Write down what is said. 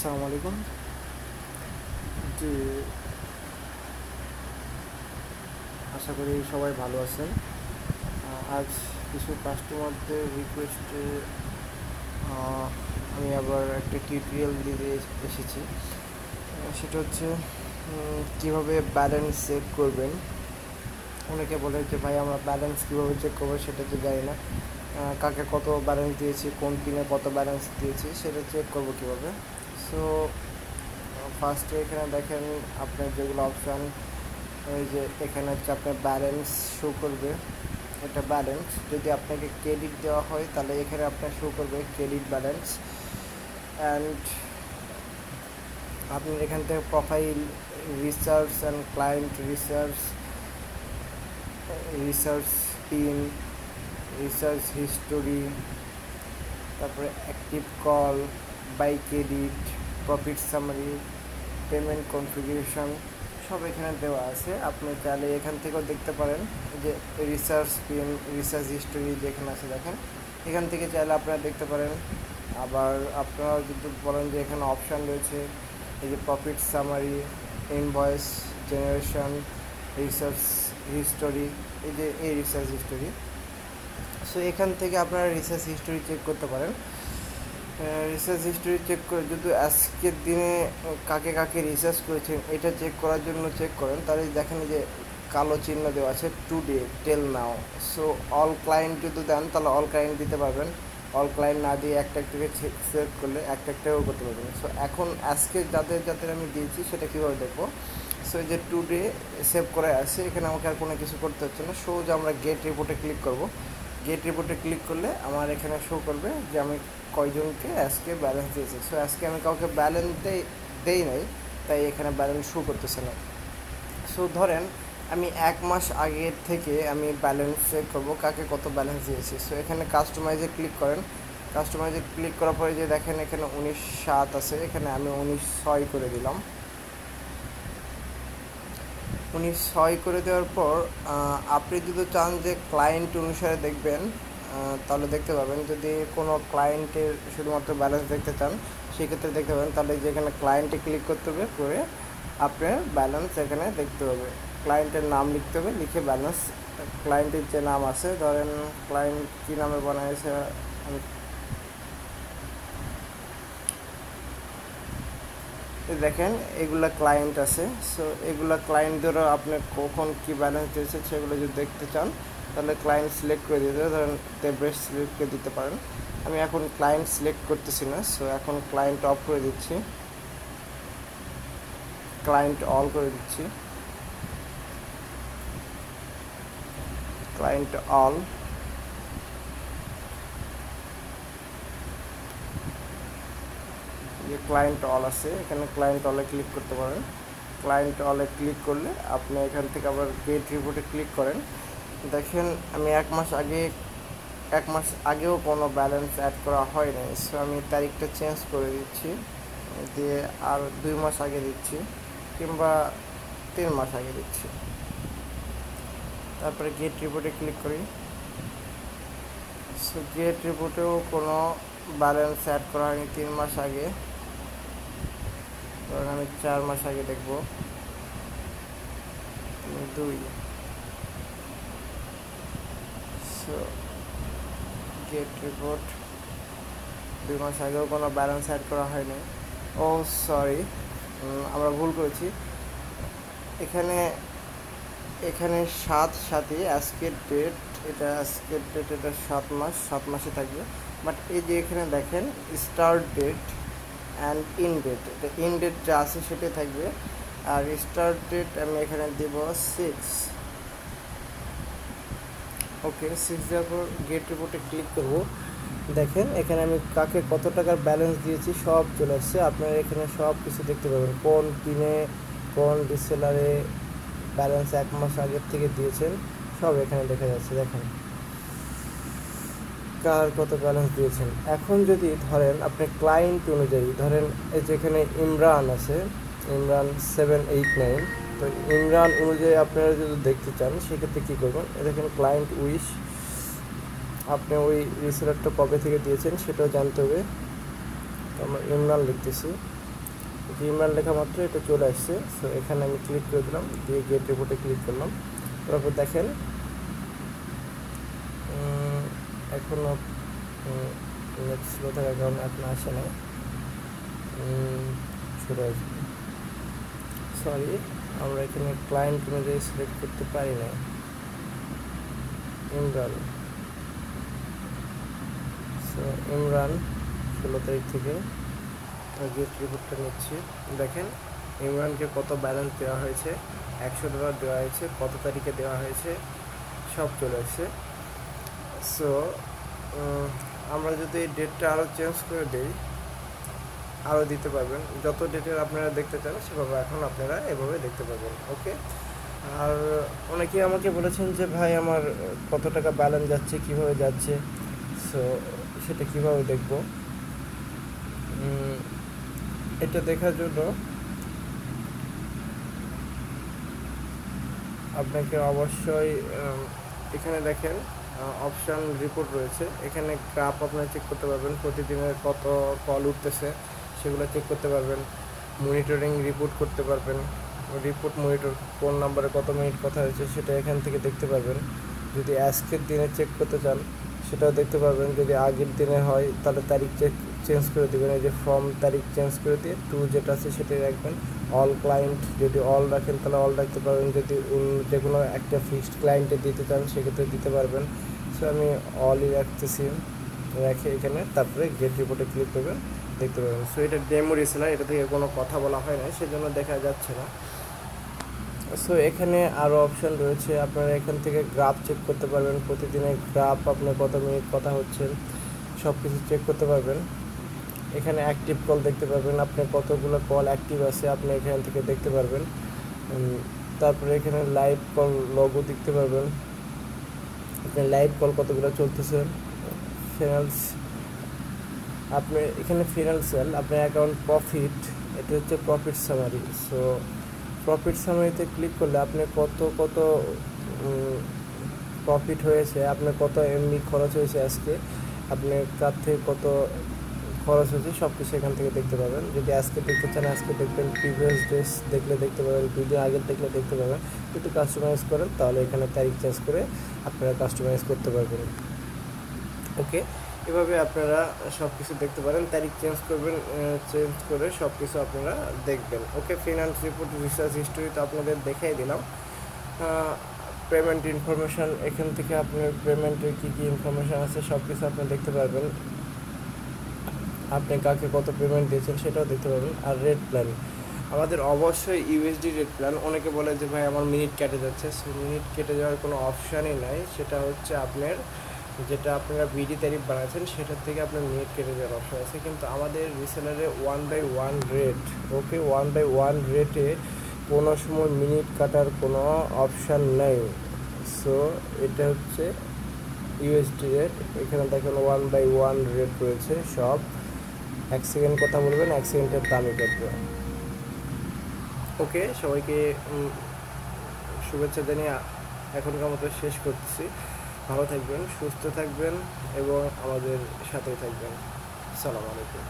আসসালামু আলাইকুম। জি, আশা করি সবাই ভালো আছেন। আজ কিছু কাস্টমারদের রিকোয়েস্টে আমি আবার একটা টিউটোরিয়াল দিতে এসেছি। সেটা হচ্ছে কীভাবে ব্যালেন্স চেক করবেন। অনেকে বলে যে ভাই আমরা ব্যালেন্স কীভাবে চেক করবো সেটা তো জানি না, কাকে কত ব্যালেন্স দিয়েছি, কোন পিনে কত ব্যালেন্স দিয়েছি সেটা চেক করবো কীভাবে। সো ফার্স্টে এখানে দেখেন আপনার যেগুলো অপশান, ওই যে এখানে হচ্ছে আপনার ব্যালেন্স শো করবে, এটা ব্যালেন্স। যদি আপনাকে ক্রেডিট দেওয়া হয় তাহলে এখানে আপনার শো করবে ক্রেডিট ব্যালেন্স। অ্যান্ড আপনি এখান থেকে profile, research and client research, research pin, research history, তারপরে active call, buy credit, profit summary, payment configuration সব এখানে দেওয়া আছে। আপনি চাইলে এখান থেকেও দেখতে পারেন যে রিসার্চ পিন, রিসার্চ হিস্টোরি যেখানে আছে দেখেন, এখান থেকে চাইলে আপনারা দেখতে পারেন। আবার আপনারা যদি বলেন যে এখানে অপশান রয়েছে এই যে profit summary, invoice generation, research history, এই যে এই রিসার্চ হিস্টোরি। সো এখান থেকে আপনারা রিসার্চ হিস্টোরি চেক করতে পারেন। রিসার্চ হিস্টোরি চেক করে যদি আজকের দিনে কাকে কাকে রিসার্চ করেছেন এটা চেক করার জন্য চেক করেন, তাহলে দেখেন যে কালো চিহ্ন দেওয়া আছে টুডে, টেল নাও। সো অল ক্লায়েন্ট যদি দেন তাহলে অল ক্লায়েন্ট দিতে পারবেন, অল ক্লায়েন্ট না দিয়ে একটা একটাকে সিলেক্ট করলে একটা একটাও করতে পারবেন। সো এখন আজকে যাদের যাদের আমি দিয়েছি সেটা কীভাবে দেখবো। সো এই যে টুডে সেভ করে আছে, এখানে আমাকে আর কোনো কিছু করতে হচ্ছে না। সো যে আমরা গেট রিপোর্টে ক্লিক করব, গেট রিপোর্টে ক্লিক করলে আমার এখানে শো করবে যে আমি কয়জনকে আজকে ব্যালেন্স দিয়েছি। সো আজকে আমি কাউকে ব্যালেন্স দেই নাই, তাই এখানে ব্যালেন্স শো করতেছে না। সো ধরেন আমি 1 মাস আগের থেকে আমি ব্যালেন্স চেক করবো কাকে কত ব্যালেন্স দিয়েছি। সো এখানে কাস্টমাইজে ক্লিক করেন, কাস্টমাইজে ক্লিক করার পরে যে দেখেন এখানে 19/7 আছে, এখানে আমি 19/6 করে দিলাম। 19/6 করে দেওয়ার পর আপনি যদি চান যে ক্লায়েন্ট অনুসারে দেখবেন তাহলে দেখতে পাবেন। যদি কোনো ক্লায়েন্টের শুধুমাত্র ব্যালেন্স দেখতে চান সেক্ষেত্রে দেখতে পাবেন, তাহলে যেখানে ক্লায়েন্টে ক্লিক করতে হবে, করে আপনার ব্যালেন্স এখানে দেখতে হবে। ক্লায়েন্টের নাম লিখতে হবে, লিখে ব্যালেন্স, ক্লায়েন্টের যে নাম আছে, ধরেন ক্লায়েন্ট কী নামে বানাইছে দেখেন এগুলা ক্লায়েন্ট আছে। সো এগুলা ক্লায়েন্টদেরও আপনি কখন কী ব্যালেন্স দিয়েছে সেগুলো যদি দেখতে চান তাহলে ক্লায়েন্ট সিলেক্ট করে দিতে হবে, ধরেন বেস্ট সিলেক্ট করে দিতে পারেন। আমি এখন ক্লায়েন্ট সিলেক্ট করতেছি না, সো এখন ক্লায়েন্ট অফ করে দিচ্ছি, ক্লায়েন্ট অল করে দিচ্ছি, ক্লায়েন্ট অল। যে ক্লায়েন্ট অল আছে এখানে ক্লায়েন্ট অলে ক্লিক করতে পারেন। ক্লায়েন্ট অলে ক্লিক করলে আপনি এখান থেকে আবার গেট রিপোর্টে ক্লিক করেন। দেখেন আমি 1 মাস আগেও কোনো ব্যালেন্স অ্যাড করা হয় নাই। সো আমি তারিখটা চেঞ্জ করে দিচ্ছি, দিয়ে আর 2 মাস আগে দিচ্ছি কিংবা 3 মাস আগে দিচ্ছি। তারপরে গেট রিপোর্টে ক্লিক করি। সো গেট রিপোর্টেও কোনো ব্যালেন্স অ্যাড করা হয়নি 3 মাস আগে, ধরেন আমি 4 মাস আগে দেখব, 2। সো গেট রিপোর্ট 2 মাস আগেও কোনো ব্যালেন্স অ্যাড করা হয়নি। ও সরি, আমরা ভুল করেছি। এখানে এখানে 7/7 আজকের ডেট, এটা আজকের ডেট, এটা 7 মাসে থাকবে। বাট এই যে এখানে দেখেন start date and end date, এটা ইন ডেট যা আছে সেটাই থাকবে। আর স্টার্ট ডেট আমি এখানে দেব 6। ওকে, 6 দেওয়ার পর গেট রিপোর্টে ক্লিক করব। দেখেন এখানে আমি কাকে কত টাকার ব্যালেন্স দিয়েছি সব চলে আসছে। আপনারা এখানে সব কিছু দেখতে পাবেন, কোন পিনে কোন রিসেলারে ব্যালেন্স 1 মাস আগের থেকে দিয়েছেন সব এখানে দেখা যাচ্ছে। দেখেন কার কত ব্যালেন্স দিয়েছেন। এখন যদি ধরেন আপনি ক্লায়েন্ট অনুযায়ী, ধরেন এই যেখানে ইমরান আছে, ইমরান 789, তো ইমরান অনুযায়ী আপনারা যদি দেখতে চান সেক্ষেত্রে কী করবেন, দেখেন ক্লায়েন্ট উইশ, আপনি ওই রিসেলারটা কবে থেকে দিয়েছেন সেটাও জানতে হবে। তো আমরা ইমরান লিখতেছি, ইমরান লেখা মাত্র এটা চলে আসছে। সো এখানে আমি ক্লিক করে দিলাম, দিয়ে গেট রিপোর্টে ক্লিক করলাম। তারপর দেখেন এখনও নেট স্লো থাকার কারণে এখনও আসে না, চলে আসবে। সরি, আমরা এখানে ক্লায়েন্ট অনুযায়ী সিলেক্ট করতে পারি না। ইমরান, সো ইমরান 16 তারিখ থেকে গেট রিপোর্টটা নিচ্ছি। দেখেন ইমরানকে কত ব্যালেন্স দেওয়া হয়েছে, $100 দেওয়া হয়েছে, কত তারিখে দেওয়া হয়েছে, সব চলে আসছে। সো আমরা যদি ডেটটা আরও চেঞ্জ করে দিই, আরও দিতে পারবেন। যত ডেটের আপনারা দেখতে চান সেভাবে এখন আপনারা এভাবে দেখতে পাবেন। ওকে, আর অনেকেই আমাকে বলেছেন যে ভাই আমার কত টাকা ব্যালেন্স যাচ্ছে, কীভাবে যাচ্ছে, সো সেটা কীভাবে দেখব। এটা দেখার জন্য আপনাকে অবশ্যই এখানে দেখেন অপশান রিপোর্ট রয়েছে। এখানে গ্রাফ আপনারা চেক করতে পারবেন, প্রতিদিনের কত কল উঠতেছে সেগুলো চেক করতে পারবেন। মনিটরিং রিপোর্ট করতে পারবেন, রিপোর্ট মনিটর কোন নাম্বারে কত মিনিট কথা হয়েছে সেটা এখান থেকে দেখতে পারবেন। যদি আজকের দিনে চেক করতে চান সেটাও দেখতে পারবেন। যদি আগের দিনে হয় তাহলে তারিখ চেঞ্জ করে দেবেন। এই যে ফ্রম তারিখ চেঞ্জ করে দিয়ে টু যেটা আছে সেটাই রাখবেন। অল ক্লায়েন্ট যদি অল রাখেন তাহলে অল রাখতে পারবেন। যদি যে কোনো একটা ফিক্সড ক্লায়েন্টে দিতে চান সেক্ষেত্রে দিতে পারবেন। সো আমি অলই রাখতেছি, রেখে এখানে তারপরে গেট রিপোর্টে ক্লিক করবেন, দেখতে পাবেন। সো এটা ডেমো রিসেলার, এটা থেকে কোনো কথা বলা হয় না, সেজন্য দেখা যাচ্ছে না। সো এখানে আরও অপশান রয়েছে, আপনারা এখান থেকে গ্রাফ চেক করতে পারবেন। প্রতিদিনের গ্রাফ আপনার কত মিনিট কথা হচ্ছে সব কিছু চেক করতে পারবেন। এখানে অ্যাক্টিভ কল দেখতে পারবেন, আপনার কতগুলো কল অ্যাক্টিভ আছে আপনি এখান থেকে দেখতে পারবেন। তারপরে এখানে লাইভ কল লগও দেখতে পারবেন, আপনি লাইভ কল কতগুলো চলতেছে। ফিনান্স, আপনি এখানে ফিনান্সিয়াল আপনার অ্যাকাউন্ট প্রফিট, এটা হচ্ছে প্রফিট সামারি। সো প্রফিট সামারিতে ক্লিক করলে আপনি কত প্রফিট হয়েছে, আপনার কত এমবি খরচ হয়েছে আজকে, আপনার কার থেকে কত খরচ হয়েছে সব কিছু এখান থেকে দেখতে পাবেন। যদি আজকে দেখতে চান আজকে দেখবেন, প্রিভিয়াস ডেজ দেখলে দেখতে পাবেন, 2 দিন আগের দেখলে দেখতে পাবেন। যদি কাস্টমাইজ করেন তাহলে এখানে তারিখ চেঞ্জ করে আপনারা কাস্টমাইজ করতে পারবেন। ওকে, এভাবে আপনারা সব কিছু দেখতে পারেন, তারিখ চেঞ্জ করবেন, চেঞ্জ করে সব কিছু আপনারা দেখবেন। ওকে, ফিনান্স রিপোর্ট, রিসার্চ হিস্টোরি তো আপনাদের দেখাই দিলাম। পেমেন্ট ইনফরমেশান, এখান থেকে আপনার পেমেন্টের কী কী ইনফরমেশান আছে সব কিছু আপনি দেখতে পারবেন। আপনি কাকে কত পেমেন্ট দিয়েছেন সেটাও দেখতে পারবেন। আর রেট প্ল্যান, আমাদের অবশ্যই ইউএসডি রেট প্ল্যান। অনেকে বলে যে ভাই আমার মিনিট কেটে যাচ্ছে, সো মিনিট কেটে যাওয়ার কোনো অপশানই নাই। সেটা হচ্ছে আপনার যেটা আপনারা বিডি তারিফ বানাচ্ছেন সেটার থেকে আপনার মিনিট কেটে যাওয়ার অপশান আছে, কিন্তু আমাদের রিসেলারে 1/1 রেট। ওকে, 1/1 রেটে কোনো সময় মিনিট কাটার কোনো অপশান নেই। সো এটা হচ্ছে ইউএসডি রেট। এখানে দেখেন 1/1 রেট রয়েছে সব। 1 সেকেন্ড কথা বলবেন, 1 সেকেন্ডের দামই কাটবে। ওকে, সবাইকে শুভেচ্ছা জানিয়ে এখনকার মতো শেষ করতেছি। ভালো থাকবেন, সুস্থ থাকবেন এবং আমাদের সাথেই থাকবেন। আসসালামু আলাইকুম।